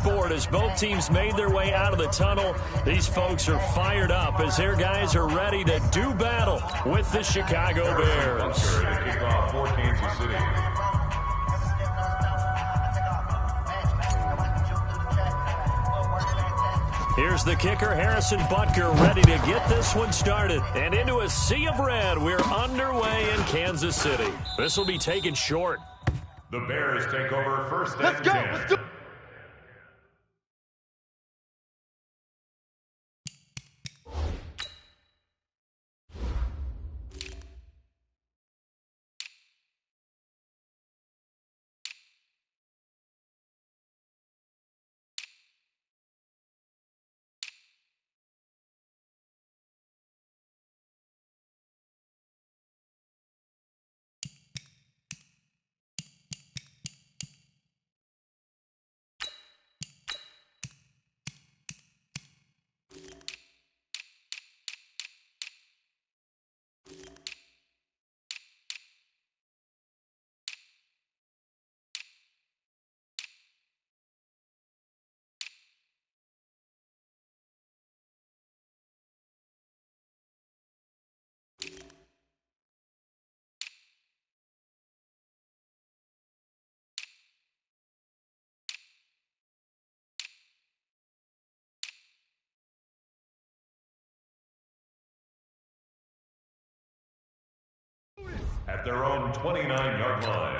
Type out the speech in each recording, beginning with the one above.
sport as both teams made their way out of the tunnel. These folks are fired up as their guys are ready to do battle with the Chicago Bears. Kickoff for Kansas City. Here's the kicker, Harrison Butker, ready to get this one started. And into a sea of red, we're underway in Kansas City. This will be taken short. The Bears take over first and 10. Let's go. At their own 29-yard line.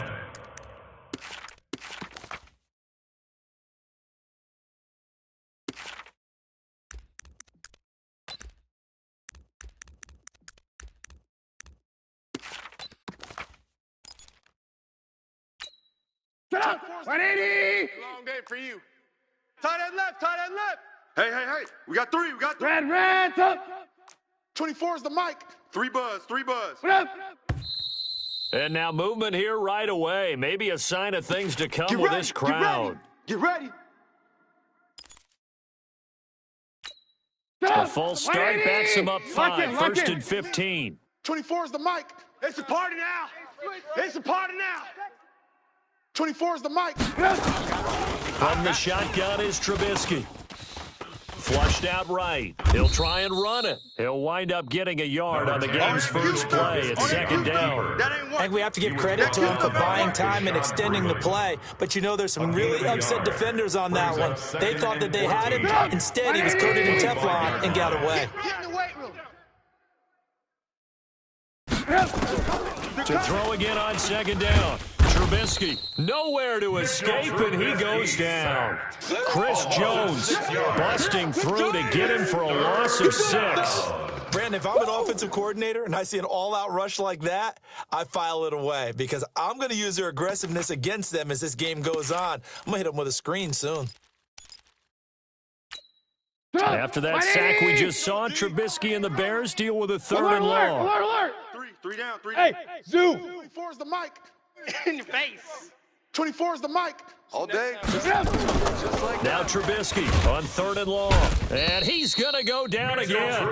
Get up! 180! Long day for you. Tight end left, tight end left. Hey, we got three, Red, up! 24 is the mic. Three buzz. What up? And now movement here right away. Maybe a sign of things to come with this crowd. Get ready. A false start backs him up 5, first and 15. 24 is the mic. It's a party now. It's a party now. 24 is the mic. From the shotgun is Trubisky. Flushed out right. He'll try and run it. He'll wind up getting a yard on the game's first play. It's second down. I think we have to give credit to him for buying time and extending the play. But, you know, there's some really upset defenders on that one. They thought that they had him. Instead, he was coated in Teflon and got away. Get in the weight room. To throw again on second down. Trubisky, nowhere to escape, and he goes down. Chris Jones busting through to get him for a loss of 6. Brandon, if I'm an offensive coordinator and I see an all-out rush like that, I file it away because I'm going to use their aggressiveness against them as this game goes on. I'm going to hit them with a screen soon. After that sack we just saw, Trubisky and the Bears deal with a third and long. Alert! Three down. Hey, Zoo! 24 is the mic. In your face. 24 is the mic. All day. Now Trubisky on third and long. And he's going to go down again.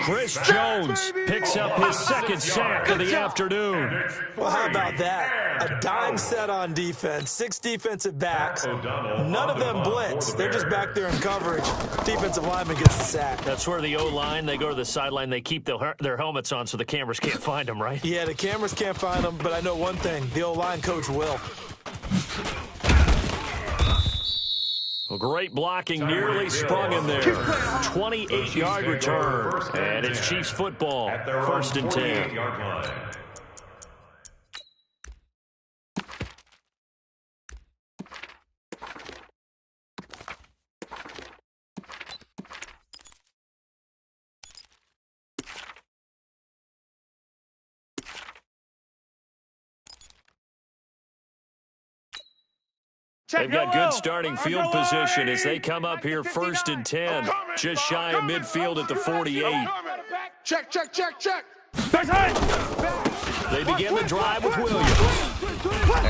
Chris Jones picks up his second sack of the afternoon. Well, how about that? A dime set on defense, 6 defensive backs. None of them blitz. They're just back there in coverage. Defensive lineman gets the sack. That's where the O-line, they go to the sideline, they keep their helmets on so the cameras can't find them, right? Yeah, the cameras can't find them, but I know one thing. The O-line coach will. Well, great blocking, nearly sprung in there. 28-yard return, and it's Chiefs football, first and 10. They've got good starting field position as they come up here first and 10. Just shy of midfield at the 48. Check. The They begin the drive with Williams.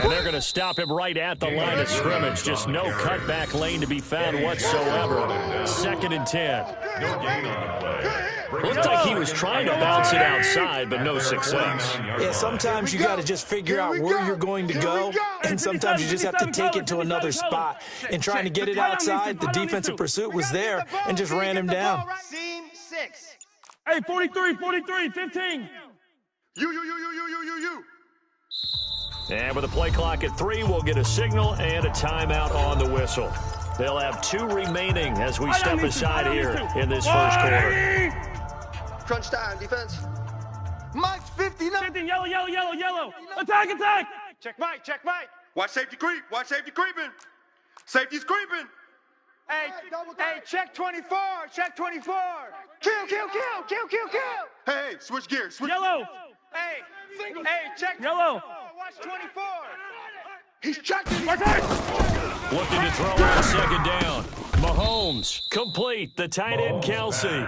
And they're going to stop him right at the line of scrimmage. Just no cutback lane to be found whatsoever. 2nd and 10. No gain on the play. Looked like he was trying to bounce it outside, but no success. Yeah, sometimes you got to just figure out where you're going to go, and sometimes you just have to take it to another spot. And trying to get it outside, the defensive pursuit was there and just ran him down. Scene 6. Hey, 43, 15. You. And with a play clock at 3, we'll get a signal and a timeout on the whistle. They'll have 2 remaining as we step aside here in this first quarter. Crunch time, defense. Mike's 59. 15, yellow. Attack. Check Mike. Watch safety creeping. Safety's creeping. Hey, check 24. Kill. Hey, switch gears. Yellow. Hey, check. Yellow. Watch 24. He's checking. Looking to throw on 2nd down. Mahomes, complete. The tight end, Kelsey.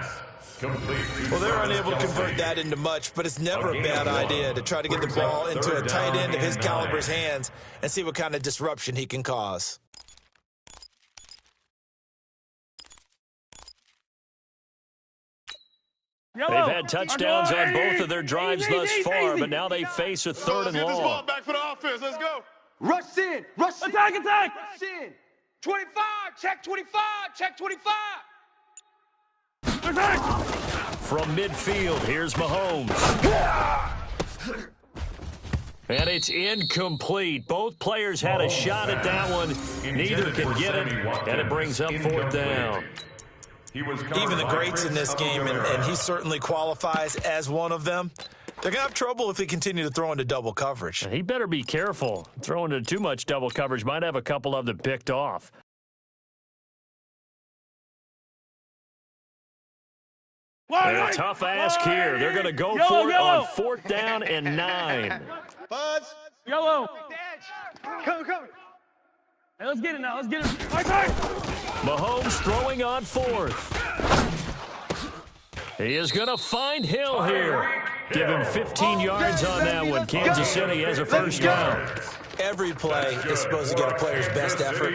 Well, they're unable to convert that into much, but it's never a bad idea to try to get the ball into a tight end of his caliber's hands and see what kind of disruption he can cause. They've had touchdowns on both of their drives thus far, but now they face a 3rd and Get this ball long. back for the offense. Let's go. Rush in. Attack. Rush in. 25. Check 25. From midfield, here's Mahomes. And it's incomplete. Both players had a shot at that one. Neither can get it, and it brings up 4th down. Even the greats in this game, and he certainly qualifies as one of them, they're going to have trouble if they continue to throw into double coverage. He better be careful. Throwing into too much double coverage might have a couple of them picked off. And a tough ask here. They're going to go for it on 4th down and 9. Buzz. Yellow. Come. Hey, let's get it now. Mahomes throwing on 4th. He is going to find Hill here. Give him 15 yards on that one. Kansas City has a 1st down. Every play is supposed to get a player's best effort,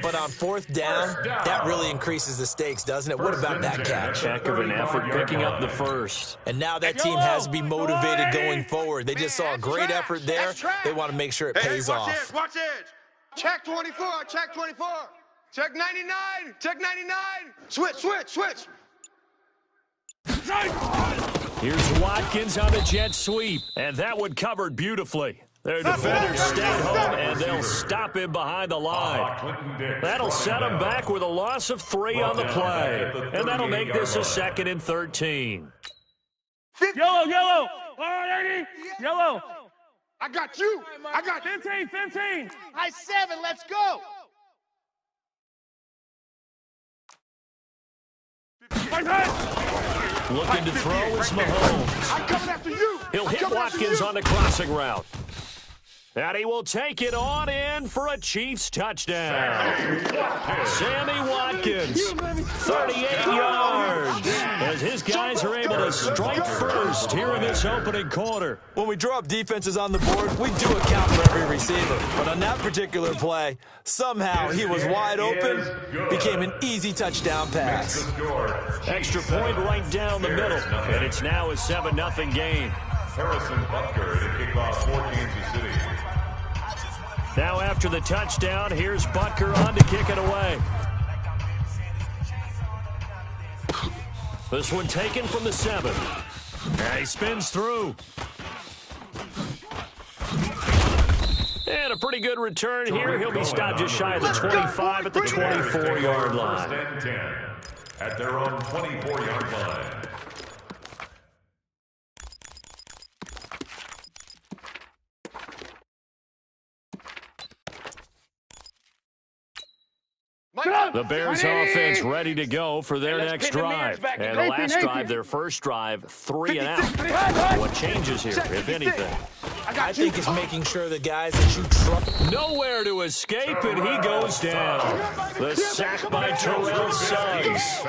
but on 4th down, that really increases the stakes, doesn't it? What about that catch? Heck of an effort picking up the 1st. And now that team has to be motivated going forward. They just saw a great effort there. They want to make sure it pays off. Watch edge. Check 24. Check 99. Switch. Here's Watkins on a jet sweep, and that one covered beautifully. Their defenders stayed home, and they'll stop him behind the line. That'll set him back with a loss of 3 on the play, and that'll make this a 2nd and 13. Yellow. All right, yellow. I got you. 15. High 7. Let's go. Looking to throw is Mahomes. I'm coming after you. He'll hit Watkins on the crossing route. And he will take it on in for a Chiefs touchdown. Sammy Watkins, 38 yards, as his guys are able to strike first here in this opening quarter. When we draw up defenses on the board, we do account for every receiver. But on that particular play, somehow he was wide open, became an easy touchdown pass. Extra point right down the middle, and it's now a 7-0 game. Harrison Butker to kick off for Kansas City. Now after the touchdown, here's Butker on to kick it away. This one taken from the 7. And he spins through. And a pretty good return here. He'll be stopped just shy of the 25 at the 24-yard line. First and 10 at their own 24-yard line. The Bears offense ready to go for their next drive. And the last drive, their first drive, 3 and out. What changes here, if anything? I think it's making sure the guys that you trust. Nowhere to escape, and he goes down. The sack by Terrell Suggs.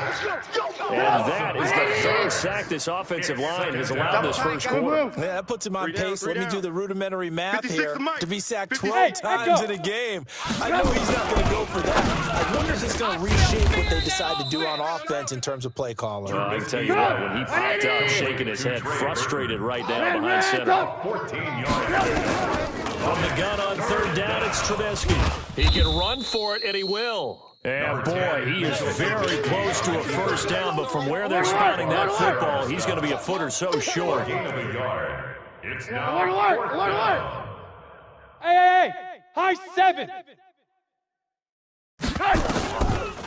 And that is the third sack this offensive line has allowed this first quarter. Yeah, that puts him on pace. Let me do the rudimentary math here. To be sacked 12 times in a game. I know he's not going to go for that. I wonder if it's going to reshape what they decide to do on offense in terms of play calling. I can tell you what, when he popped up, shaking his head, frustrated right down behind center. 14 yards. From the gun on third down, it's Trubisky. He can run for it, and he will. And boy, he is very close to a first down, but from where they're spotting that football, he's going to be a foot or so short. Gain of a yard. It's now Alert, alert, alert, alert. Hey, high 7.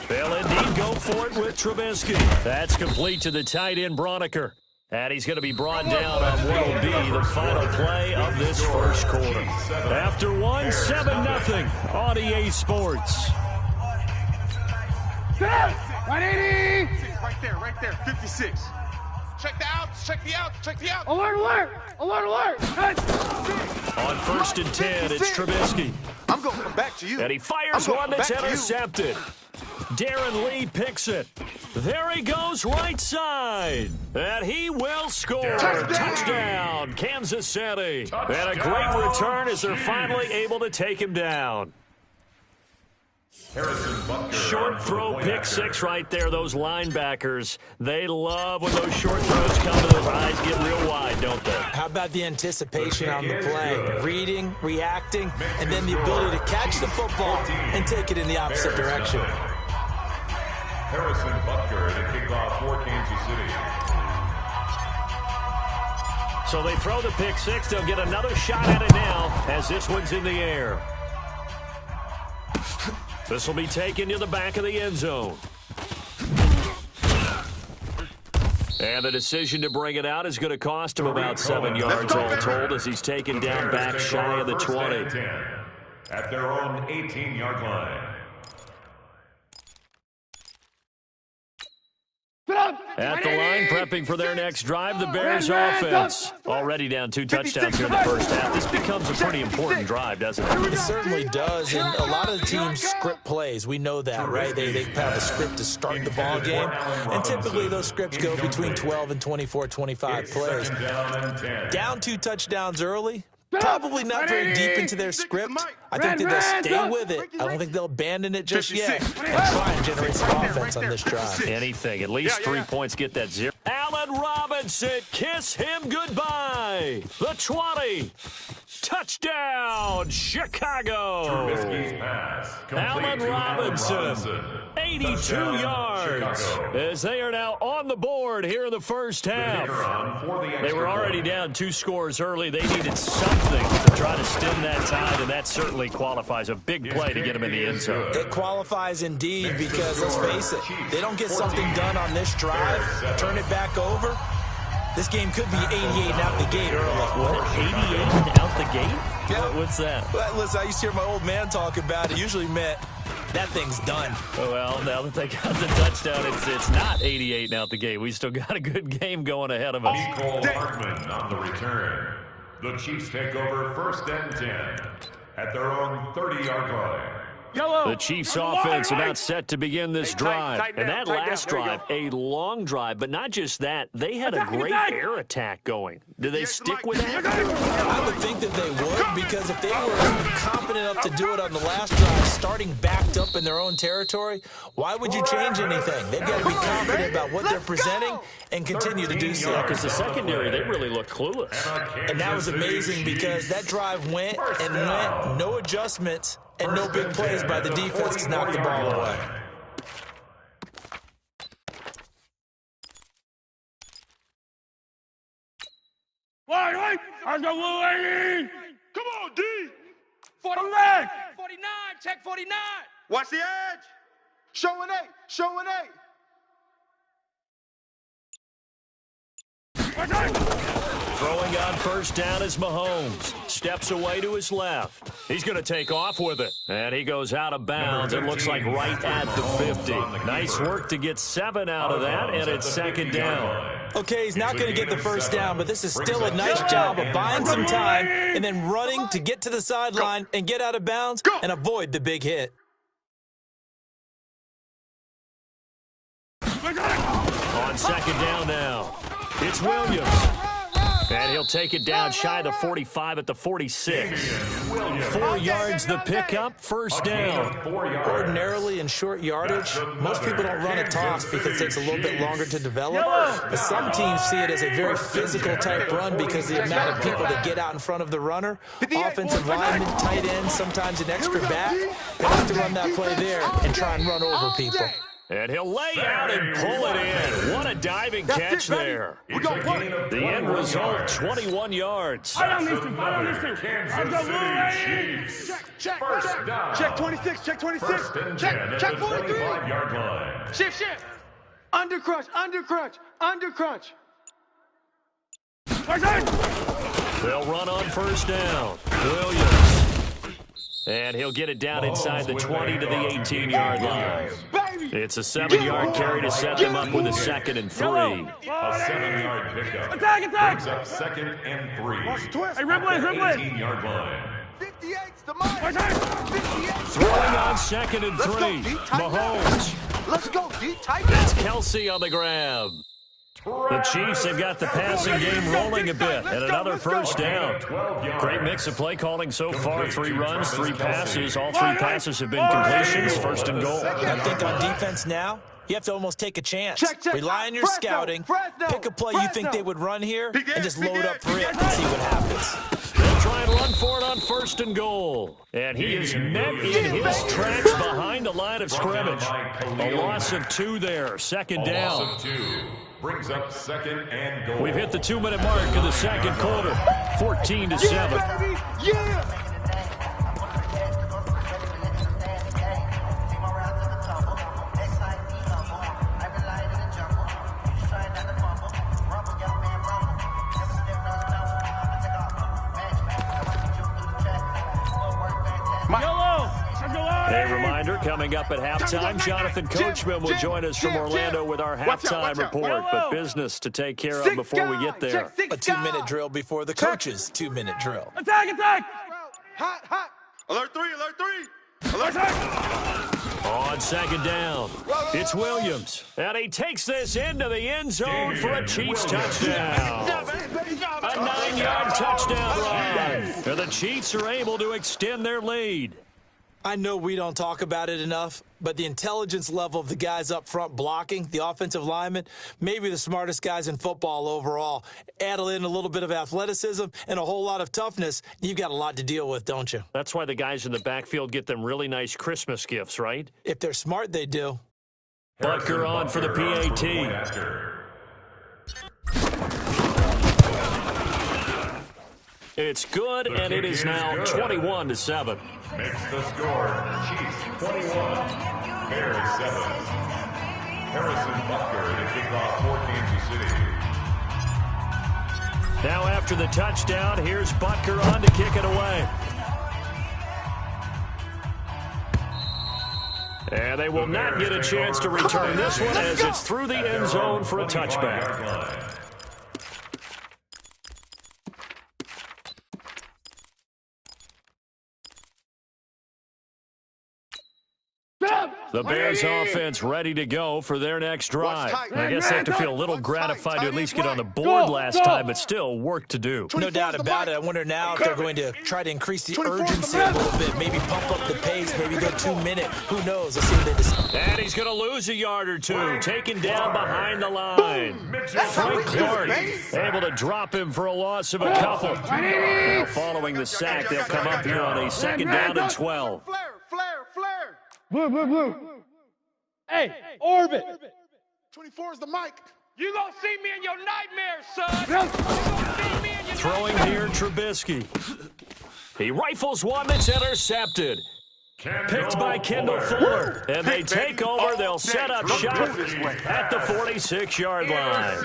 They'll indeed go for it with Trubisky. That's complete to the tight end, Broniker. And he's going to be brought down on what will be the final play of this first quarter. After one, 7-0 on EA Sports. 180. Right there, 56. Check the outs, check the outs, check the outs. Alert, alert, alert, alert. On first and 10, it's Trubisky. I'm going to come back to you. And he fires one that's intercepted. Darren Lee picks it. There he goes right side. And he will score. Touchdown, Kansas City. And a great return as they're finally able to take him down. Short throw, pick six right there. Those linebackers, they love when those short throws come to those eyes get real wide, don't they? How about the anticipation on the play? Reading, reacting, and then the ability to catch the football and take it in the opposite direction. Harrison Butker to kick off for Kansas City. So they throw the pick six. They'll get another shot at it now as this one's in the air. This will be taken to the back of the end zone. And the decision to bring it out is going to cost him about 7 yards all told as he's taken down back shy of the 20. At their own 18-yard line. At the line, prepping for their next drive, the Bears offense. Already down 2 touchdowns here in the first half. This becomes a pretty important drive, doesn't it? It certainly does, and a lot of the teams script plays. We know that, right? They have a script to start the ball game, and typically those scripts go between 12 and 24, 25 plays. Down 2 touchdowns early. Probably not very deep into their script. I think that they'll stay with it. I don't think they'll abandon it just yet and try and generate some offense on this drive. Anything. At least 3 points get that 0. Allen Robinson, kiss him goodbye. The 20. Touchdown, Chicago. Allen Robinson, 82 yards. As they are now on the board here in the first half. They were already down 2 scores early. They needed something to try to stem that tide, and that certainly qualifies. A big play to get them in the end zone. It qualifies indeed because, let's face it, they don't get something done on this drive, turn it back over. This game could be 88 and out the gate early. What, 88 and out the gate? Yeah. What's that? Well, listen, I used to hear my old man talk about it. Usually meant that thing's done. Oh, well, now that they got the touchdown, it's not 88 and out the gate. We still got a good game going ahead of us. Nicole Hartman on the return. The Chiefs take over first and 10 at their own 30-yard line. The Chiefs offense about set to begin this drive. And that last drive, a long drive, but not just that. They had a great air attack going. Do they stick with that? I would think that they would, because if they were confident enough to do it on the last drive, starting backed up in their own territory, why would you change anything? They've got to be confident about what they're presenting and continue to do so. Because the secondary, they really looked clueless. And that was amazing because that drive went and went, no adjustments, and no big plays by the defense to knock the ball away. Wait, I got Blue 80. Come on, D. 49, back. 49, check 49. Watch the edge. Showing 8, showing 8. Throwing on first down is Mahomes. Steps away to his left. He's going to take off with it. And he goes out of bounds. It looks like right at the 50. Nice work to get 7 out of that, and it's second down. Okay, he's not going to get the first down, but this is still a nice job of buying some time and then running to get to the sideline and get out of bounds and avoid the big hit. On second down now, it's Williams. And he'll take it down shy of the 45 at the 46. 4 yards the pickup, first down. Ordinarily in short yardage, most people don't run a toss because it takes a little bit longer to develop. But some teams see it as a very physical type run because of the amount of people that get out in front of the runner. Offensive linemen, tight ends, sometimes an extra back. They have to run that play there and try and run over people. And he'll lay out and pull it in. What a diving catch there. The end result, 21 yards. I don't need to. Check 26, check 26. Check 43. Shift. Undercrunch. They'll run on first down. Williams. And he'll get it down inside the 20 to the 18-yard line. It's a 7-yard carry to set them up with a 2nd and 3. A 7-yard pickup. Attack! Brings up 2nd and 3. Hey, Ripley! 18-yard line. 58's the mark. 58. Throwing on 2nd and 3. Mahomes. Let's go, D. Tight. That's Kelsey on the grab. The Chiefs have got the passing game rolling a bit, and another first down. Great mix of play calling so far. 3 runs, 3 passes. All 3 passes have been completions, first and goal. I think on defense now, you have to almost take a chance. Rely on your scouting. Pick a play you think they would run here, and just load up for it and see what happens. They'll try and run for it on first and goal. And he is met in his tracks behind the line of scrimmage. A loss of 2 there, second down. Loss of 2. Brings up 2nd and goal. We've hit the 2-minute mark of the second quarter, 14-7. Yeah. A reminder, coming up at halftime, Jonathan Coachman will join us from Orlando with our halftime report. But business to take care of before we get there. A 2-minute drill before the coach's 2-minute drill. Attack! Hot. Alert 3. On second down, it's Williams. And he takes this into the end zone for a Chiefs touchdown. A 9-yard touchdown run. And the Chiefs are able to extend their lead. I know we don't talk about it enough, but the intelligence level of the guys up front blocking, the offensive linemen, maybe the smartest guys in football overall. Add in a little bit of athleticism and a whole lot of toughness, you've got a lot to deal with, don't you? That's why the guys in the backfield get them really nice Christmas gifts, right? If they're smart, they do. Butker on for the PAT. It's good, and it is now 21-7. Makes the score. Chiefs 21, Bears 7. Harrison Butker to kick off for Kansas City. Now after the touchdown, here's Butker on to kick it away. And they will not get a chance to return this one as it's through the end zone for a touchback. The Bears offense ready to go for their next drive. I guess they have to feel a little gratified to at least get on the board last time, but still work to do. No doubt about it. I wonder now if they're going to try to increase the urgency a little bit, maybe pump up the pace, maybe go 2-minute. Who knows? Let's see what they decide. And he's going to lose a yard or two, taken down behind the line. Frank Clark able to drop him for a loss of a couple. Now following the sack, they'll come up here on a 2nd down and 12. Flare. Blue. Hey, orbit. 24 is the mic. You gonna see me in your nightmares, son. You gonna see me in your Throwing here, Trubisky. He rifles one that's intercepted. Picked by Kendall Fuller. And they take over. They'll set up shop at the 46-yard line.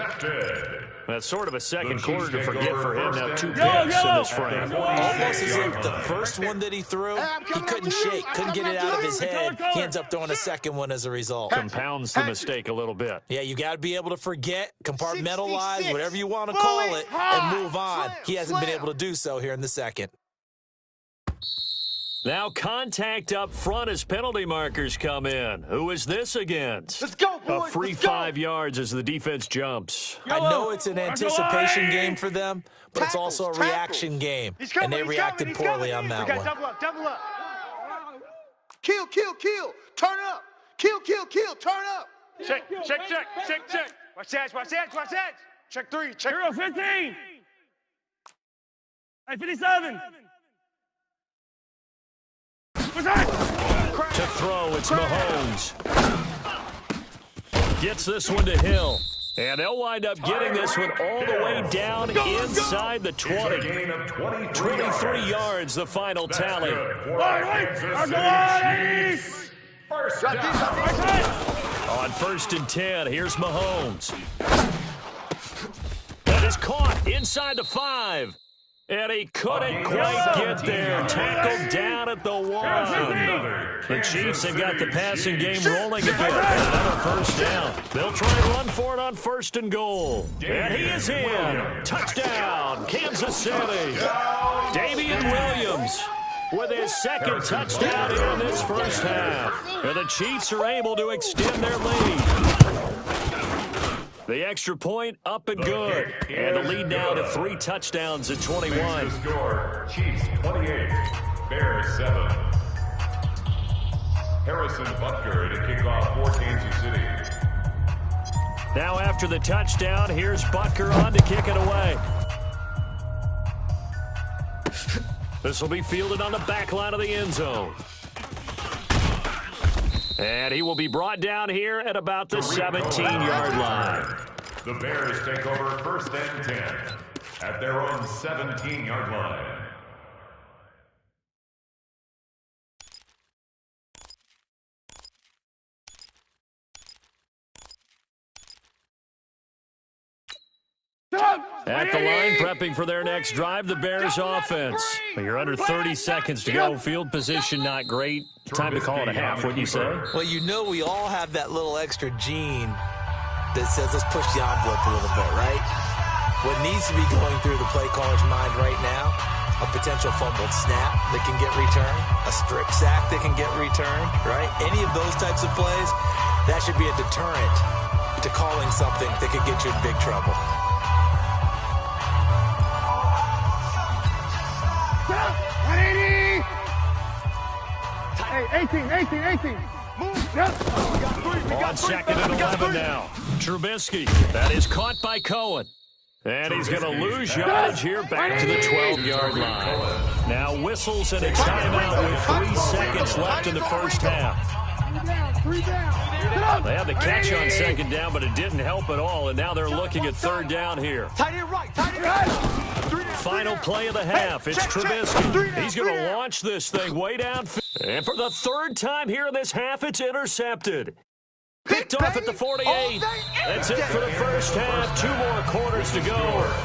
That's sort of a second quarter to forget for him. Now 2 picks in this frame. Almost as if the first one that he threw, he couldn't shake, couldn't get it out of his head. He ends up throwing a second one as a result. Compounds the mistake a little bit. Yeah, you got to be able to forget, compartmentalize, whatever you want to call it, and move on. He hasn't been able to do so here in the second. Now contact up front as penalty markers come in. Who is this against? Let's go, boys. A free 5 yards as the defense jumps. I know it's an anticipation game for them, but it's also a reaction game, and they reacted poorly on that one. Double up. Kill. Turn up. Kill. Turn up. Check. Watch that. Check 3. Check 15. Hey, 57. To throw, it's Mahomes. Gets this one to Hill. And they'll wind up getting this one all the way down inside the 20. 23 yards, the final tally. On 1st and 10, here's Mahomes. That is caught inside the 5. And he couldn't quite get there. Tackled down at the 1. The Chiefs have got the passing game rolling a bit. Another first down. They'll try and run for it on 1st and goal. And he is in. Touchdown, Kansas City. Damian Williams with his second touchdown in this first half. And the Chiefs are able to extend their lead. The extra point up and good. And the lead now to 3 touchdowns at 21. The score, Chiefs 28, Bears 7. Harrison Butker to kick off for Kansas City. Now after the touchdown, here's Butker on to kick it away. This will be fielded on the back line of the end zone. And he will be brought down here at about the 17-yard line. The Bears take over 1st and 10 at their own 17-yard line. At the line, prepping for their next drive, the Bears offense. You're under 30 seconds to go. Field position not great. Time to call it a half, wouldn't you say? Well, you know we all have that little extra gene that says let's push the envelope a little bit, right? What needs to be going through the play caller's mind right now, a potential fumbled snap that can get returned, a strip sack that can get returned, right? Any of those types of plays, that should be a deterrent to calling something that could get you in big trouble. 180. Hey, 18. Move. Yep. On 2nd and 11 now. Trubisky. That is caught by Cohen. And he's going to lose yardage here back to the 12-yard line. Now whistles and a timeout with 3 seconds left in the first half. 3 down. They had the catch on 2nd down, but it didn't help at all. And now they're looking at 3rd down here. Tight end right. Final play of the half. It's Trubisky. He's going to launch this thing way down. And for the 3rd time here in this half, it's intercepted. Picked off at the 48. That's it for the first half. 2 more quarters to go.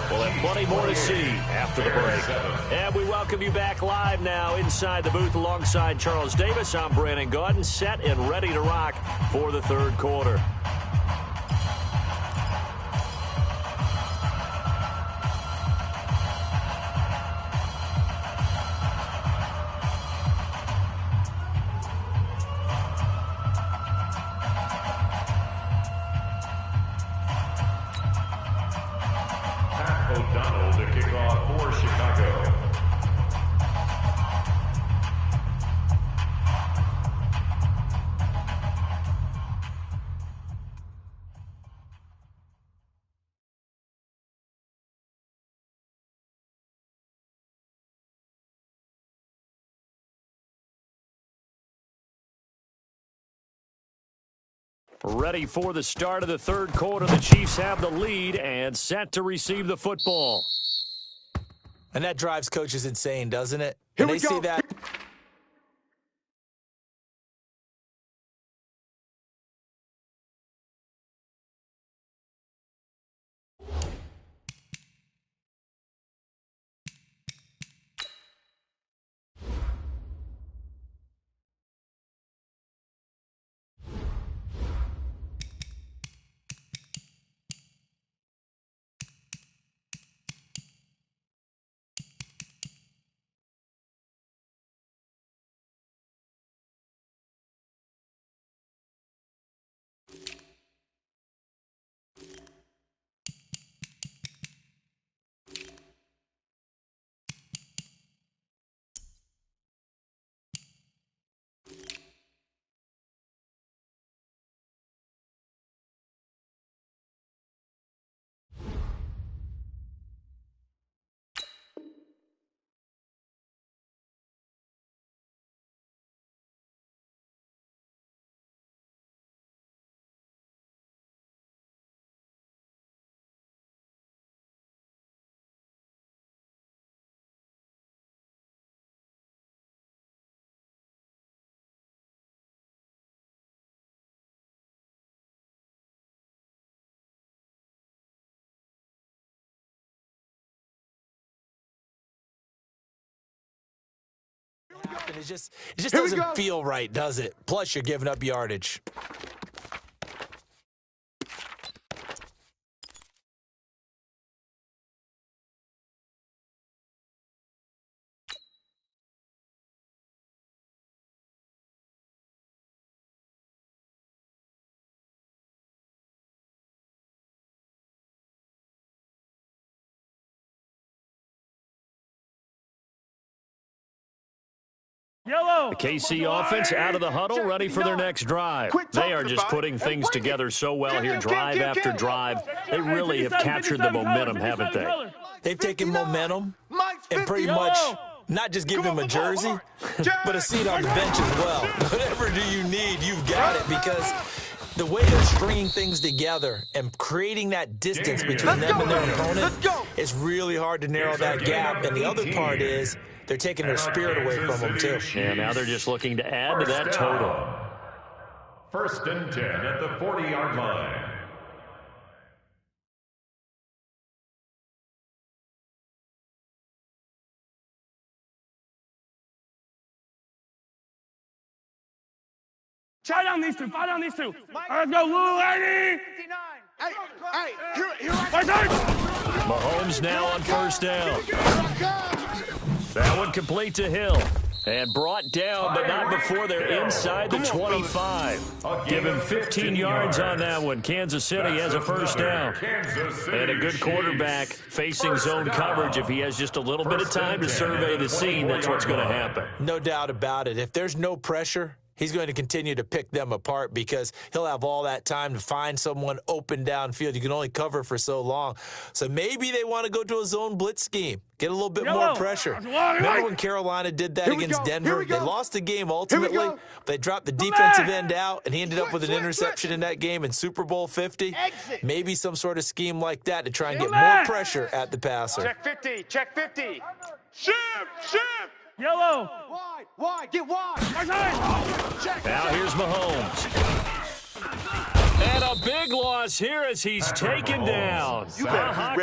We'll have plenty more to see after the break. And we welcome you back live now inside the booth alongside Charles Davis. I'm Brandon Gaudin, set and ready to rock for the 3rd quarter. O'Donnell to kick off for Chicago. Ready for the start of the 3rd quarter. The Chiefs have the lead and set to receive the football. And that drives coaches insane, doesn't it? Here When we they go. see that often. It just doesn't feel right, does it? Plus, you're giving up yardage. Yellow. The KC offense out of the huddle, ready for their next drive. They are just putting things together so well here, drive after drive. They really have captured the momentum, haven't they? They've taken momentum and pretty much not just give him a jersey, but a seat on the bench as well. Whatever do you need, you've got it, because the way they're stringing things together and creating that distance between them and their opponent, it's really hard to narrow that gap. And the other part is they're taking their spirit away from them, too. And now they're just looking to add to that total. 1st and 10 at the 40-yard line. Try down these two. Fire down these two. All right, let's go, Lou, lady. Hey, here Mahomes now on 1st down. That one complete to Hill. And brought down, but not before they're inside the 25. Give him 15 yards on that one. Kansas City has a 1st down. And a good quarterback facing zone coverage. If he has just a little bit of time to survey the scene, that's what's going to happen. No doubt about it. If there's no pressure, he's going to continue to pick them apart because he'll have all that time to find someone open downfield. You can only cover for so long. So maybe they want to go to a zone blitz scheme, get a little bit more pressure. Remember when Carolina did that against Denver? They lost the game ultimately. They dropped the defensive end out, and he ended up with an interception in that game in Super Bowl 50. Maybe some sort of scheme like that to try and get more pressure at the passer. Check 50. Check 50. Shift. Yellow. Wide, get wide. Now here's Mahomes. And a big loss here as he's taken down.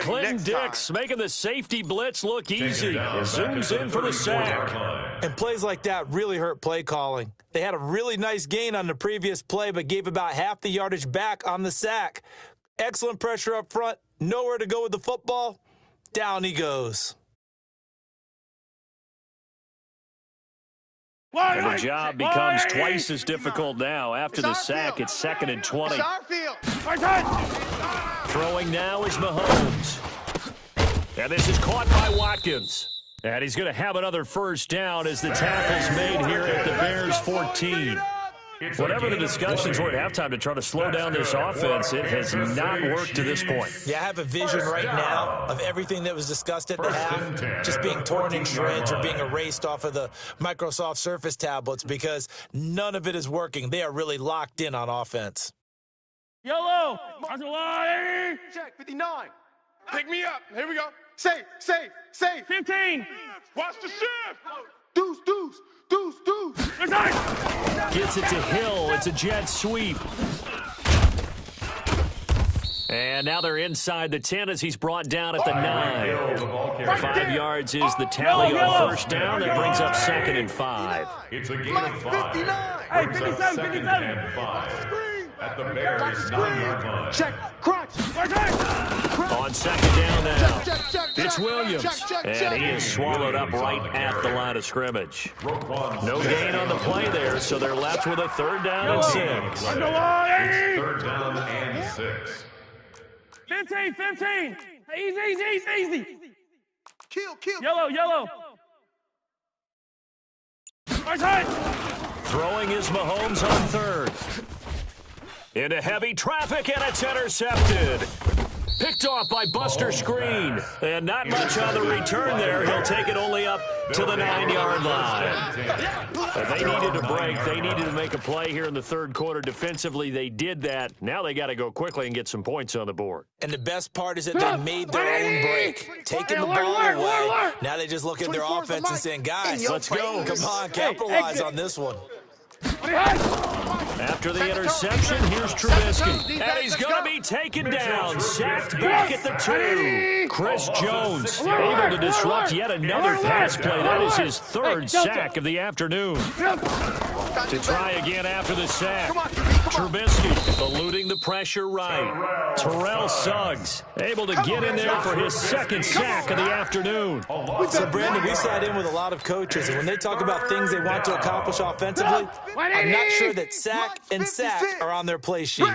Clinton Dix making the safety blitz look easy. Zooms in for the sack. And plays like that really hurt play calling. They had a really nice gain on the previous play, but gave about half the yardage back on the sack. Excellent pressure up front. Nowhere to go with the football. Down he goes. And the job becomes twice as difficult now. After the sack, it's 2nd and 20. Throwing now is Mahomes. And this is caught by Watkins. And he's going to have another 1st down as the tackle's made here at the Bears 14. Whatever the discussions were at halftime to try to slow down this offense, it has not worked to this point. Yeah, I have a vision right now of everything that was discussed at the half just being torn in shreds or being erased off of the Microsoft Surface tablets because none of it is working. They are really locked in on offense. Yellow. Check 59. Pick me up. Here we go. Safe. 15. Watch the shift. Deuce. Gets it to Hill. It's a jet sweep. And now they're inside the 10 as he's brought down at the 9. 5 yards is the tally on 1st down. That brings up 2nd and 5. It's a gain of 5. 59. Hey, Brings up 57, 2nd 57. and 5. At the Bears 9-yard line. Check. Crunch. On 2nd down now. Check. It's Williams. And he is swallowed up right at the line of scrimmage. No gain on the play there, so they're left with a 3rd down and 6. It's 3rd down and 6. 15. Easy. Kill. Yellow. Throwing is Mahomes on 3rd. Into heavy traffic, and it's intercepted. Picked off by Buster Screen. And not much on the return there. He'll take it only up to the 9-yard line. But they needed to break. They needed to make a play here in the 3rd quarter. Defensively, they did that. Now they got to go quickly and get some points on the board. And the best part is that they made their own break, taking the ball away. Now they just look at their offense and saying, guys, let's go. Come on, capitalize on this one. After the interception, here's Trubisky. And he's going to be taken down. Sacked back at the 2. Chris Jones able to disrupt yet another pass play. That is his 3rd sack of the afternoon. To try again after the sack. Trubisky eluding the pressure right. Terrell Suggs able to get in there for his 2nd sack of the afternoon. So, Brandon, we sat in with a lot of coaches, and when they talk about things they want to accomplish offensively, I'm not sure that sack and sack are on their play sheet.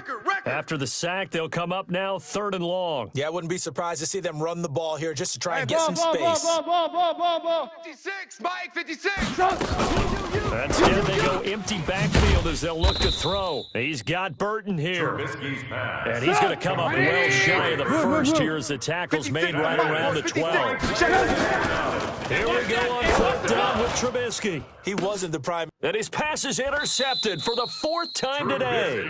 After the sack, they'll come up now 3rd and long. Yeah, I wouldn't be surprised to see them run the ball here just to try and get some space. 56, Mike, 56. Instead, they go empty backfield as they'll look to throw. He's got Burton here. And he's going to come up well shy of the first here as the tackle's made right around the 12. Here we go on 4th down with Trubisky. He wasn't the prime. And his pass is intercepted for the 4th time today.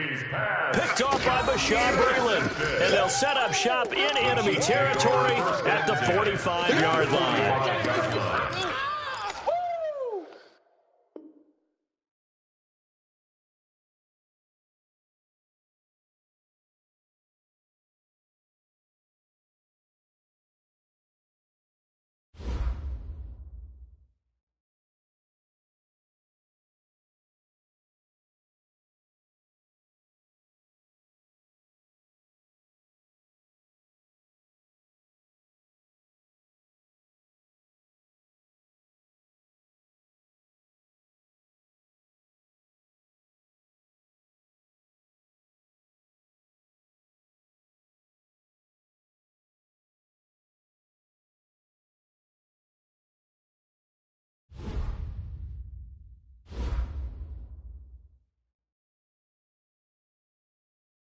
Picked off by Bashaud Breeland. And they'll set up shop in enemy territory at the 45-yard line.